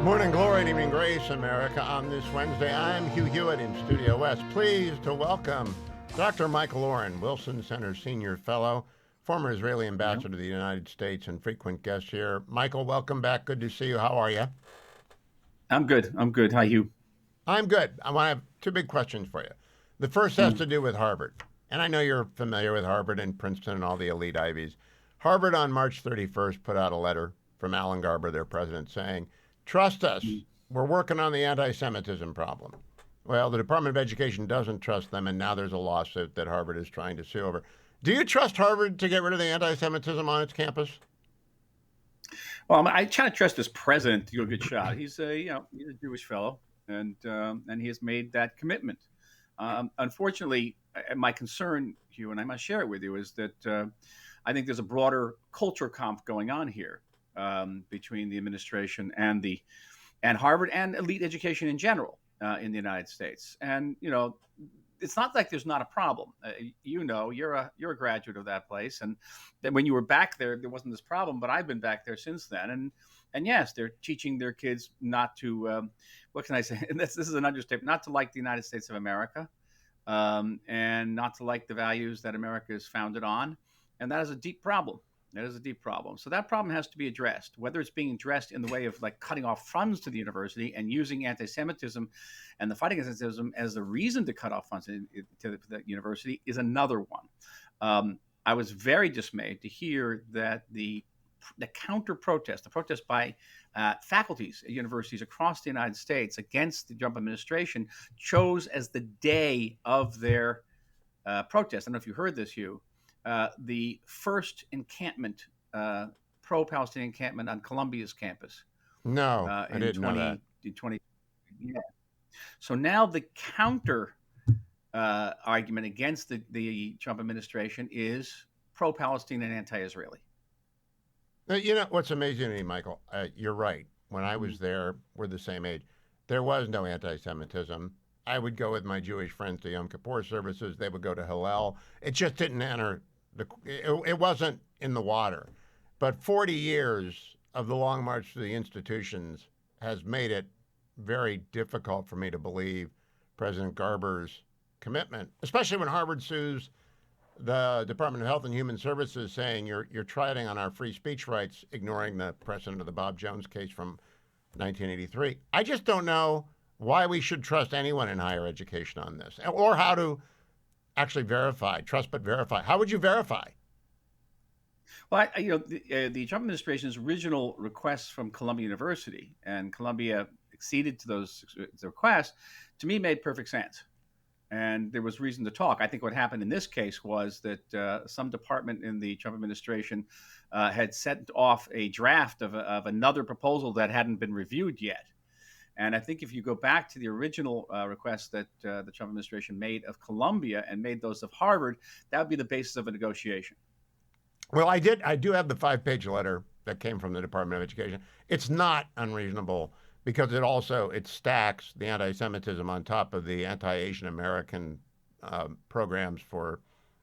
Morning glory and evening grace, America. On this Wednesday, I'm Hugh Hewitt in Studio West. Pleased to welcome Dr. Michael Oren, Wilson Center Senior Fellow, former Israeli Yeah, ambassador to the United States and frequent guest here. Michael, welcome back. Good to see you. How are you? I'm good. I'm good. Hi, Hugh. I'm good. I want to have two big questions for you. The first has Mm, to do with Harvard. And I know you're familiar with Harvard and Princeton and all the elite Ivies. Harvard on March 31st put out a letter from Alan Garber, their president, saying, trust us. mm. We're working on the anti Semitism problem. Well, the Department of Education doesn't trust them, and now there's a lawsuit that Harvard is trying to sue over. Do you trust Harvard to get rid of the anti Semitism on its campus? Well, I try to trust this president to do a good shot. He's a Jewish fellow, and he has made that commitment. Unfortunately, my concern, Hugh, and I must share it with you, is that I think there's a broader culture comp going on here between the administration and Harvard and elite education in general in the United States. And it's not like there's not a problem. You're a graduate of that place, and then when you were back there, there wasn't this problem. But I've been back there since then, and yes, they're teaching their kids not to. What can I say? And this is an understatement. Not to like the United States of America, and not to like the values that America is founded on, and that is a deep problem. That is a deep problem. So that problem has to be addressed. Whether it's being addressed in the way of like cutting off funds to the university and using anti-Semitism and the fight against anti-Semitism as the reason to cut off funds to the university is another one. I was very dismayed to hear that the counter protest, the protest by faculties at universities across the United States against the Trump administration, chose as the day of their protest. I don't know if you heard this, Hugh. The first encampment, pro-Palestinian encampment on Columbia's campus No, I in didn't know that. 2020. Yeah. So now the counter argument against the Trump administration is pro-Palestinian and anti-Israeli. You know what's amazing to me, Michael? You're right. When I was there, we're the same age. There was no anti-Semitism. I would go with my Jewish friends to Yom Kippur services. They would go to Hillel. It just didn't enter the. It wasn't in the water. But 40 years of the Long March to the institutions has made it very difficult for me to believe President Garber's commitment, especially when Harvard sues the Department of Health and Human Services saying you're treading on our free speech rights, ignoring the precedent of the Bob Jones case from 1983. I just don't know why we should trust anyone in higher education on this, or how to actually verify, trust but verify. How would you verify? Well, the Trump administration's original requests from Columbia University and Columbia acceded to those requests, to me, made perfect sense. And there was reason to talk. I think what happened in this case was that some department in the Trump administration had sent off a draft of another proposal that hadn't been reviewed yet. And I think if you go back to the original request that the Trump administration made of Columbia and made those of Harvard, that would be the basis of a negotiation. Well, I did. I do have the 5-page letter that came from the Department of Education. It's not unreasonable because it stacks the anti-Semitism on top of the anti-Asian American programs for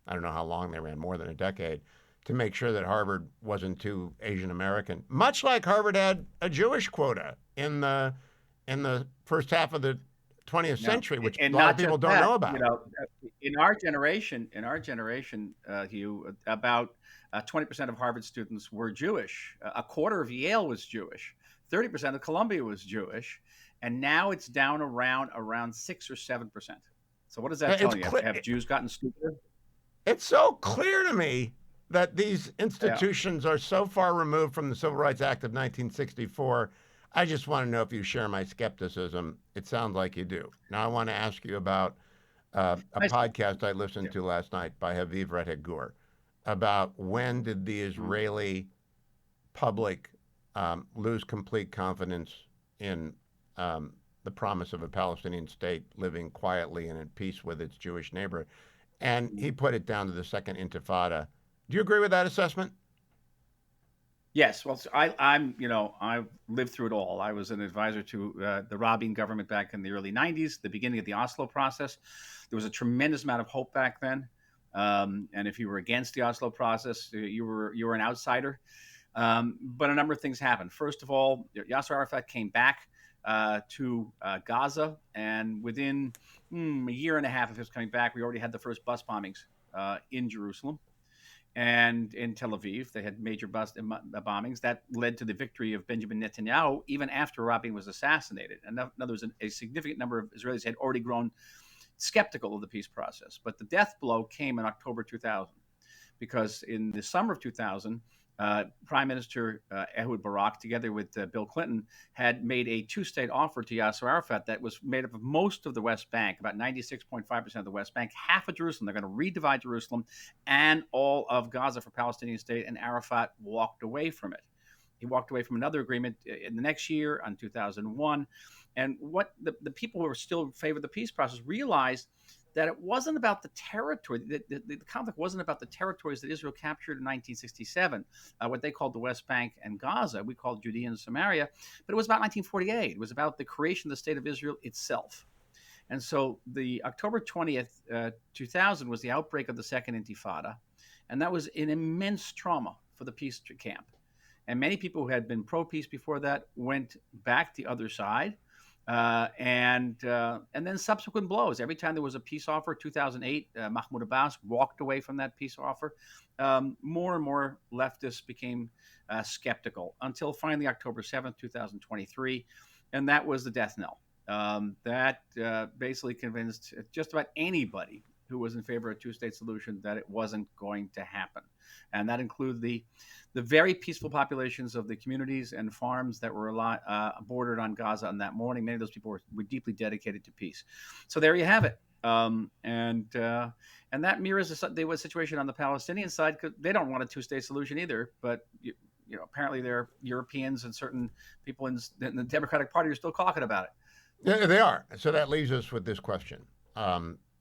I don't know how long they ran, more than a decade, to make sure that Harvard wasn't too Asian American. Much like Harvard had a Jewish quota in the first half of the 20th Now, century, which and a lot of not just people don't that, know about. in our generation, Hugh, about 20% of Harvard students were Jewish. A quarter of Yale was Jewish. 30% of Columbia was Jewish, and now it's down around 6 or 7%. So what does that It's tell you? Have Jews gotten stupider? It's so clear to me that these Yeah. institutions are so far removed from the Civil Rights Act of 1964. I just want to know if you share my skepticism. It sounds like you do. Now, I want to ask you about a I, podcast I listened yeah. to last night by Haviv Rettig-Gur about when did the Mm. Israeli public lose complete confidence in the promise of a Palestinian state living quietly and in peace with its Jewish neighbor. And he put it down to the second intifada. Do you agree with that assessment? Yes, well, I lived through it all. I was an advisor to the Rabin government back in the early '90s, the beginning of the Oslo process. There was a tremendous amount of hope back then, and if you were against the Oslo process, you were an outsider. But a number of things happened. First of all, Yasser Arafat came back to Gaza, and within a year and a half of his coming back, we already had the first bus bombings in Jerusalem and in Tel Aviv. They had major bus bombings that led to the victory of Benjamin Netanyahu, even after Rabin was assassinated. And in other words, a significant number of Israelis had already grown skeptical of the peace process. But the death blow came in October 2000, because in the summer of 2000, Prime Minister Ehud Barak, together with Bill Clinton, had made a two-state offer to Yasser Arafat that was made up of most of the West Bank, about 96.5% of the West Bank, half of Jerusalem. They're going to redivide Jerusalem and all of Gaza for Palestinian state, and Arafat walked away from it. He walked away from another agreement in the next year, on 2001. And what the people who were still in favor of the peace process realized that it wasn't about the territory. The conflict wasn't about the territories that Israel captured in 1967, what they called the West Bank and Gaza. We called Judea and Samaria. But it was about 1948. It was about the creation of the state of Israel itself. And so the October 20th, 2000 was the outbreak of the Second Intifada. And that was an immense trauma for the peace camp. And many people who had been pro-peace before that went back the other side. And then subsequent blows. Every time there was a peace offer, 2008, Mahmoud Abbas walked away from that peace offer. More and more leftists became skeptical, until finally October 7th, 2023, and that was the death knell. That basically convinced just about anybody who was in favor of a two-state solution that it wasn't going to happen. And that included the very peaceful populations of the communities and farms that were bordered on Gaza on that morning. Many of those people were deeply dedicated to peace. So there you have it. And that mirrors the situation on the Palestinian side, because they don't want a two-state solution either. But apparently there are Europeans and certain people in the Democratic Party are still talking about it. Yeah, they are. So that leaves us with this question.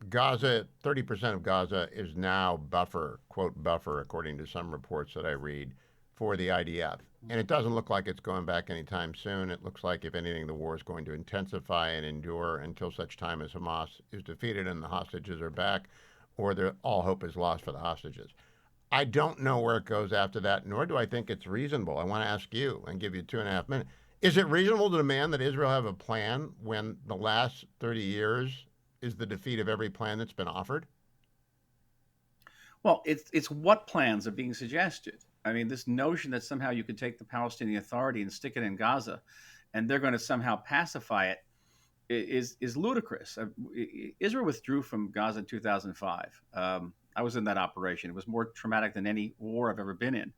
Gaza, 30% of Gaza is now buffer, quote buffer, according to some reports that I read, for the IDF. And it doesn't look like it's going back anytime soon. It looks like, if anything, the war is going to intensify and endure until such time as Hamas is defeated and the hostages are back, or all hope is lost for the hostages. I don't know where it goes after that, nor do I think it's reasonable. I want to ask you and give you 2.5 minutes. Is it reasonable to demand that Israel have a plan when the last 30 years is the defeat of every plan that's been offered? Well, it's what plans are being suggested. I mean, this notion that somehow you could take the Palestinian Authority and stick it in Gaza, and they're going to somehow pacify it, is ludicrous. Israel withdrew from Gaza in 2005. I was in that operation. It was more traumatic than any war I've ever been in.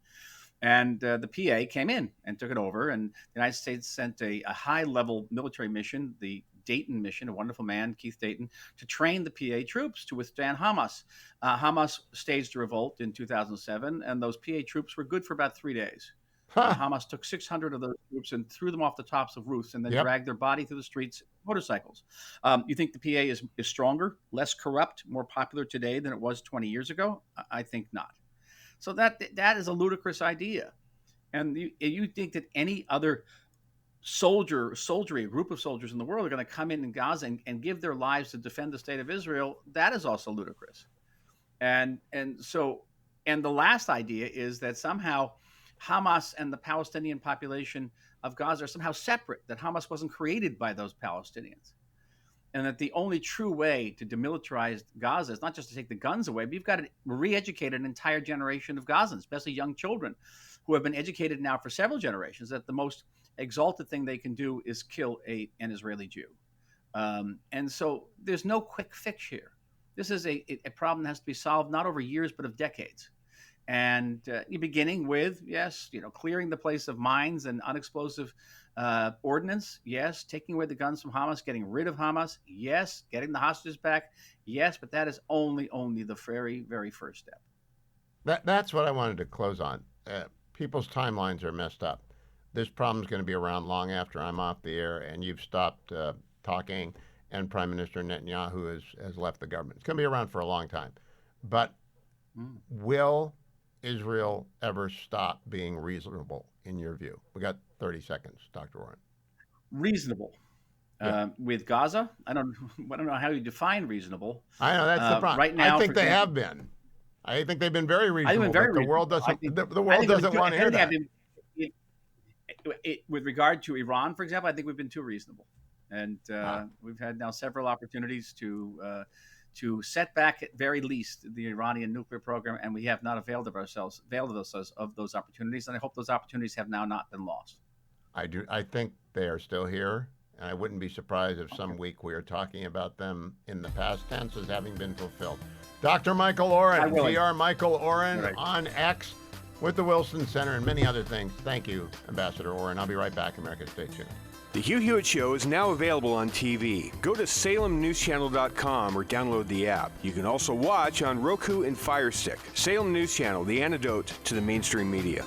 And the PA came in and took it over, and the United States sent a high-level military mission, the Dayton mission, a wonderful man, Keith Dayton, to train the PA troops to withstand Hamas. Hamas staged a revolt in 2007, and those PA troops were good for about 3 days. Hamas took 600 of those troops and threw them off the tops of roofs, and then dragged their body through the streets, motorcycles. You think the PA is stronger, less corrupt, more popular today than it was 20 years ago? I think not. So that is a ludicrous idea. And you think that any other a group of soldiers in the world are going to come in Gaza and give their lives to defend the state of Israel? That is also ludicrous. And the last idea is that somehow Hamas and the Palestinian population of Gaza are somehow separate, that Hamas wasn't created by those Palestinians. And that the only true way to demilitarize Gaza is not just to take the guns away, but you've got to re-educate an entire generation of Gazans, especially young children who have been educated now for several generations that the most exalted thing they can do is kill an Israeli Jew. And so there's no quick fix here. This is a problem that has to be solved not over years, but of decades. And you're beginning with, clearing the place of mines and unexplosive ordnance. Yes. Taking away the guns from Hamas, getting rid of Hamas. Yes. Getting the hostages back. Yes. But that is only the very, very first step. That's what I wanted to close on. People's timelines are messed up. This problem is going to be around long after I'm off the air and you've stopped talking and Prime Minister Netanyahu has left the government. It's going to be around for a long time. But will Israel ever stop being reasonable, in your view? We got 30 seconds, Dr. Oren. Reasonable. With Gaza, I don't know how you define reasonable. I know that's the problem. Right now, I think they have been. I think they've been very reasonable. The world doesn't want to hear that. with regard to Iran, for example, I think we've been too reasonable, and Ah, we've had now several opportunities to set back at very least the Iranian nuclear program, and we have not availed of those opportunities. And I hope those opportunities have now not been lost. I do. I think they are still here, and I wouldn't be surprised if Okay. some week we are talking about them in the past tense as having been fulfilled. Dr. Michael Oren, God willing. Dr. Michael All Oren right. on X with the Wilson Center and many other things. Thank you, Ambassador Oren. I'll be right back, America. Stay tuned. The Hugh Hewitt Show is now available on TV. Go to salemnewschannel.com or download the app. You can also watch on Roku and Fire Stick. Salem News Channel, the antidote to the mainstream media.